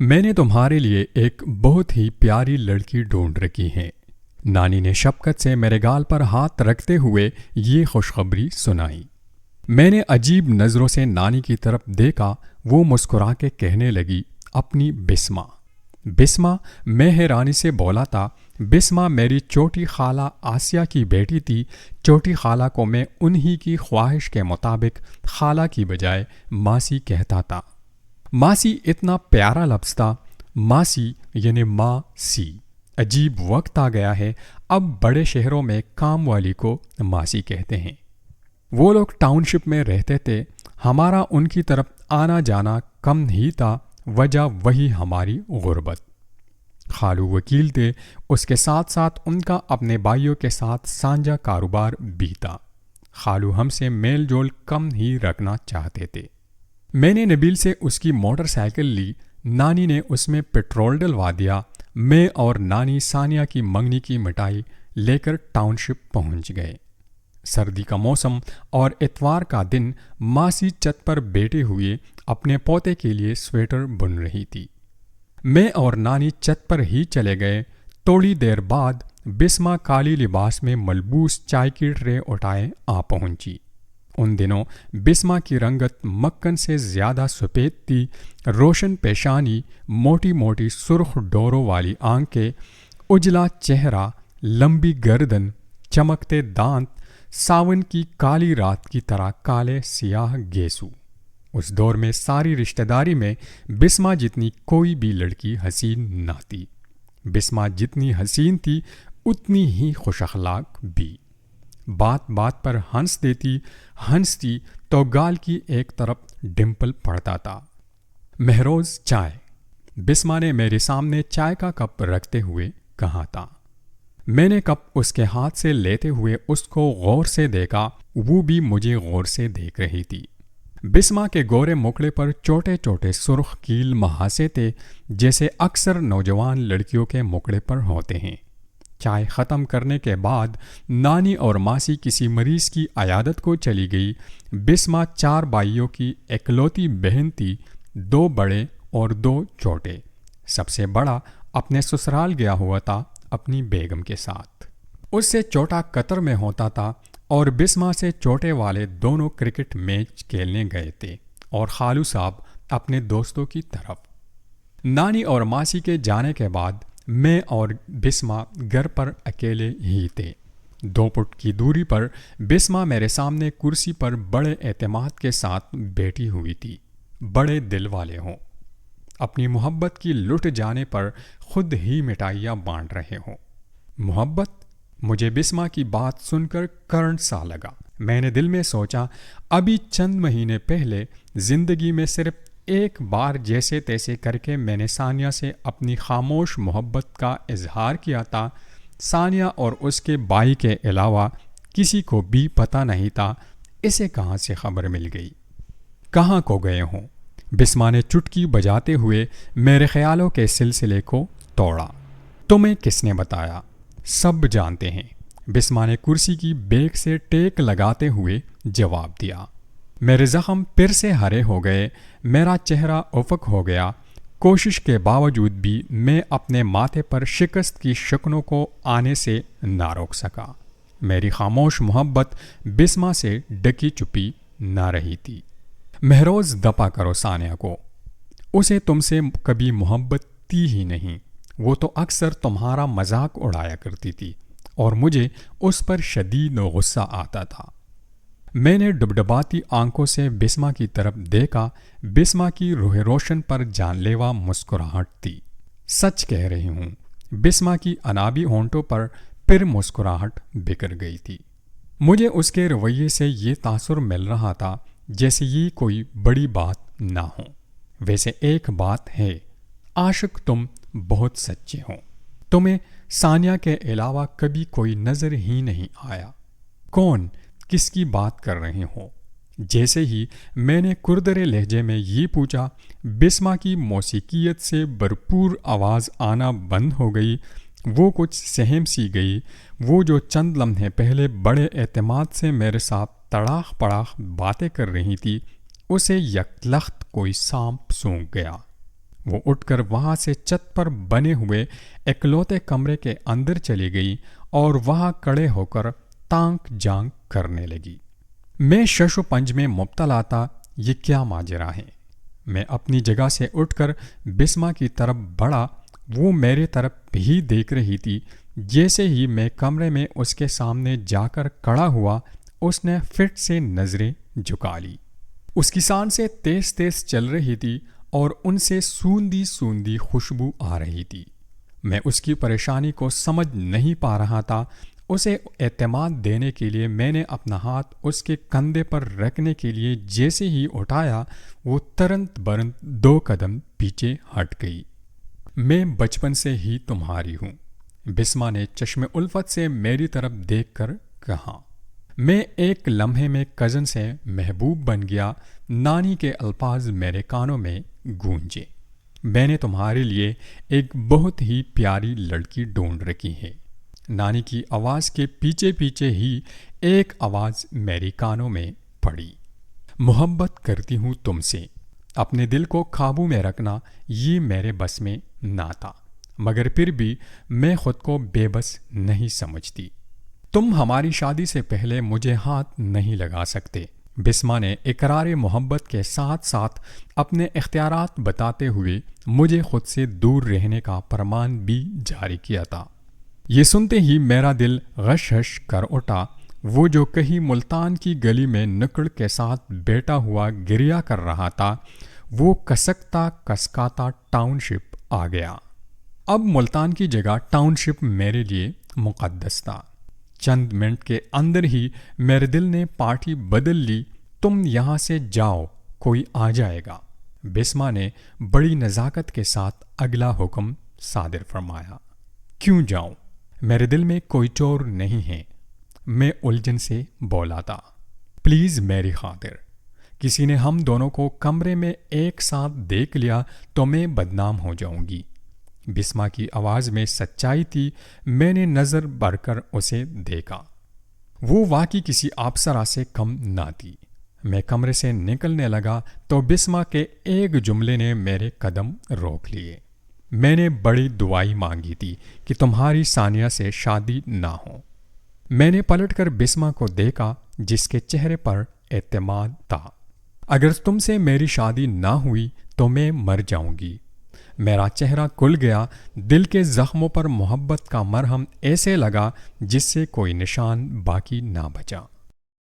میں نے تمہارے لیے ایک بہت ہی پیاری لڑکی ڈھونڈ رکھی ہے۔ نانی نے شفقت سے میرے گال پر ہاتھ رکھتے ہوئے یہ خوشخبری سنائی۔ میں نے عجیب نظروں سے نانی کی طرف دیکھا۔ وہ مسکرا کے کہنے لگی، اپنی بسمہ۔ بسمہ؟ میں حیرانی سے بولا تھا۔ بسمہ میری چھوٹی خالہ آسیہ کی بیٹی تھی۔ چھوٹی خالہ کو میں انہی کی خواہش کے مطابق خالہ کی بجائے ماسی کہتا تھا۔ ماسی اتنا پیارا لفظ تھا۔ ماسی یعنی ماں سی۔ عجیب وقت آ گیا ہے، اب بڑے شہروں میں کام والی کو ماسی کہتے ہیں۔ وہ لوگ ٹاؤن شپ میں رہتے تھے، ہمارا ان کی طرف آنا جانا کم ہی تھا، وجہ وہی ہماری غربت۔ خالو وکیل تھے، اس کے ساتھ ساتھ ان کا اپنے بھائیوں کے ساتھ سانجھا کاروبار بھی تھا۔ خالو ہم سے میل جول کم ہی رکھنا چاہتے تھے۔ میں نے نبیل سے اس کی موٹر سائیکل لی، نانی نے اس میں پٹرول ڈلوا دیا۔ میں اور نانی ثانیہ کی منگنی کی مٹائی لے کر ٹاؤن شپ پہنچ گئے۔ سردی کا موسم اور اتوار کا دن، ماسی چھت پر بیٹھے ہوئے اپنے پوتے کے لیے سویٹر بن رہی تھی۔ میں اور نانی چھت پر ہی چلے گئے۔ تھوڑی دیر بعد بسمہ کالی لباس میں ملبوس چائے کی ٹرے اٹھائے آ پہنچی۔ ان دنوں بسمہ کی رنگت مکھن سے زیادہ سفید تھی، روشن پیشانی، موٹی موٹی سرخ ڈوروں والی آنکھیں، اجلا چہرہ، لمبی گردن، چمکتے دانت، ساون کی کالی رات کی طرح کالے سیاہ گیسو۔ اس دور میں ساری رشتہ داری میں بسمہ جتنی کوئی بھی لڑکی حسین نہ تھی۔ بسمہ جتنی حسین تھی اتنی ہی خوش اخلاق بھی۔ بات بات پر ہنستی تو گال کی ایک طرف ڈمپل پڑتا تھا۔ مہروز چائے، بسمہ نے میرے سامنے چائے کا کپ رکھتے ہوئے کہا تھا۔ میں نے کپ اس کے ہاتھ سے لیتے ہوئے اس کو غور سے دیکھا، وہ بھی مجھے غور سے دیکھ رہی تھی۔ بسمہ کے گورے مکڑے پر چھوٹے چھوٹے سرخ کیل مہاسے تھے، جیسے اکثر نوجوان لڑکیوں کے مکڑے پر ہوتے ہیں۔ چائے ختم کرنے کے بعد نانی اور ماسی کسی مریض کی عیادت کو چلی گئی۔ بسمہ 4 بھائیوں کی اکلوتی بہن تھی، 2 بڑے اور 2 چھوٹے۔ سب سے بڑا اپنے سسرال گیا ہوا تھا اپنی بیگم کے ساتھ۔ اس سے چھوٹا قطر میں ہوتا تھا، اور بسمہ سے چھوٹے والے دونوں کرکٹ میچ کھیلنے گئے تھے اور خالو صاحب اپنے دوستوں کی طرف۔ نانی اور ماسی کے جانے کے بعد میں اور بسمہ گھر پر اکیلے ہی تھے۔ 2 فٹ کی دوری پر بسمہ میرے سامنے کرسی پر بڑے اعتماد کے ساتھ بیٹھی ہوئی تھی۔ بڑے دل والے ہوں، اپنی محبت کی لٹ جانے پر خود ہی مٹھائیاں بانٹ رہے ہوں۔ محبت؟ مجھے بسمہ کی بات سن کر کرنٹ سا لگا۔ میں نے دل میں سوچا، ابھی چند مہینے پہلے زندگی میں صرف ایک بار جیسے تیسے کر کے میں نے ثانیہ سے اپنی خاموش محبت کا اظہار کیا تھا۔ ثانیہ اور اس کے بھائی کے علاوہ کسی کو بھی پتہ نہیں تھا۔ اسے کہاں سے خبر مل گئی؟ کہاں کو گئے ہوں؟ بسمہ نے چٹکی بجاتے ہوئے میرے خیالوں کے سلسلے کو توڑا۔ تمہیں کس نے بتایا؟ سب جانتے ہیں، بسمہ نے کرسی کی بیک سے ٹیک لگاتے ہوئے جواب دیا۔ میرے زخم پھر سے ہرے ہو گئے، میرا چہرہ افق ہو گیا۔ کوشش کے باوجود بھی میں اپنے ماتھے پر شکست کی شکنوں کو آنے سے نہ روک سکا۔ میری خاموش محبت بسمہ سے ڈکی چھپی نہ رہی تھی۔ مہروز دپا کرو ثانیہ کو، اسے تم سے کبھی محبت تھی ہی نہیں۔ وہ تو اکثر تمہارا مذاق اڑایا کرتی تھی اور مجھے اس پر شدید غصہ آتا تھا۔ میں نے ڈبڈباتی آنکھوں سے بسمہ کی طرف دیکھا۔ بسمہ کی روح روشن پر جان لیوا مسکراہٹ تھی۔ سچ کہہ رہی ہوں، بسمہ کی انابی ہونٹوں پر پھر مسکراہٹ بکھر گئی تھی۔ مجھے اس کے رویے سے یہ تاثر مل رہا تھا جیسے یہ کوئی بڑی بات نہ ہو۔ ویسے ایک بات ہے، عاشق تم بہت سچے ہو۔ تمہیں ثانیہ کے علاوہ کبھی کوئی نظر ہی نہیں آیا۔ کون؟ کس کی بات کر رہے ہو؟ جیسے ہی میں نے کردرے لہجے میں یہ پوچھا، بسمہ کی موسیقیت سے بھرپور آواز آنا بند ہو گئی۔ وہ کچھ سہم سی گئی۔ وہ جو چند لمحے پہلے بڑے اعتماد سے میرے ساتھ تڑاخ پڑاخ باتیں کر رہی تھی، اسے یکلخت کوئی سانپ سونگھ گیا۔ وہ اٹھ کر وہاں سے چھت پر بنے ہوئے اکلوتے کمرے کے اندر چلی گئی اور وہاں کڑے ہو کر تانک جانک کرنے لگی۔ میں شش و پنج میں مبتلا تھا، یہ کیا ماجرا ہے؟ میں اپنی جگہ سے اٹھ کر بسما کی طرف بڑھا، وہ میرے طرف ہی دیکھ رہی تھی۔ جیسے ہی میں کمرے میں اس کے سامنے جا کر کھڑا ہوا، اس نے فٹ سے نظریں جھکا لی۔ اس کی سانسیں تیز تیز چل رہی تھی اور ان سے سوندھی سوندھی خوشبو آ رہی تھی۔ میں اس کی پریشانی کو سمجھ نہیں پا رہا تھا۔ اسے اعتماد دینے کے لیے میں نے اپنا ہاتھ اس کے کندھے پر رکھنے کے لیے جیسے ہی اٹھایا، وہ ترنت برنت 2 قدم پیچھے ہٹ گئی۔ میں بچپن سے ہی تمہاری ہوں، بسما نے چشم الفت سے میری طرف دیکھ کر کہا۔ میں ایک لمحے میں کزن سے محبوب بن گیا۔ نانی کے الفاظ میرے کانوں میں گونجے۔ میں نے تمہارے لیے ایک بہت ہی پیاری لڑکی ڈھونڈ رکھی ہے۔ نانی کی آواز کے پیچھے پیچھے ہی ایک آواز میری کانوں میں پڑی۔ محبت کرتی ہوں تم سے، اپنے دل کو قابو میں رکھنا یہ میرے بس میں نہ تھا، مگر پھر بھی میں خود کو بے بس نہیں سمجھتی۔ تم ہماری شادی سے پہلے مجھے ہاتھ نہیں لگا سکتے۔ بسما نے اقرار محبت کے ساتھ ساتھ اپنے اختیارات بتاتے ہوئے مجھے خود سے دور رہنے کا فرمان بھی جاری کیا تھا۔ یہ سنتے ہی میرا دل غش غش کر اٹھا۔ وہ جو کہیں ملتان کی گلی میں نکڑ کے ساتھ بیٹھا ہوا گریا کر رہا تھا، وہ کسکتا کسکاتا ٹاؤن شپ آ گیا۔ اب ملتان کی جگہ ٹاؤن شپ میرے لیے مقدس تھا۔ چند منٹ کے اندر ہی میرے دل نے پارٹی بدل لی۔ تم یہاں سے جاؤ، کوئی آ جائے گا، بسما نے بڑی نزاکت کے ساتھ اگلا حکم صادر فرمایا۔ کیوں جاؤں؟ میرے دل میں کوئی چور نہیں ہے، میں الجھن سے بولا تھا۔ پلیز میری خاطر، کسی نے ہم دونوں کو کمرے میں ایک ساتھ دیکھ لیا تو میں بدنام ہو جاؤں گی۔ بسما کی آواز میں سچائی تھی۔ میں نے نظر بھر کر اسے دیکھا۔ وہ واقعی کسی اپسرا سے کم نہ تھی۔ میں کمرے سے نکلنے لگا تو بسما کے ایک جملے نے میرے قدم روک لیے۔ میں نے بڑی دعائی مانگی تھی کہ تمہاری ثانیہ سے شادی نہ ہو۔ میں نے پلٹ کر بسما کو دیکھا جس کے چہرے پر اعتماد تھا۔ اگر تم سے میری شادی نہ ہوئی تو میں مر جاؤں گی۔ میرا چہرہ کھل گیا۔ دل کے زخموں پر محبت کا مرہم ایسے لگا جس سے کوئی نشان باقی نہ بچا۔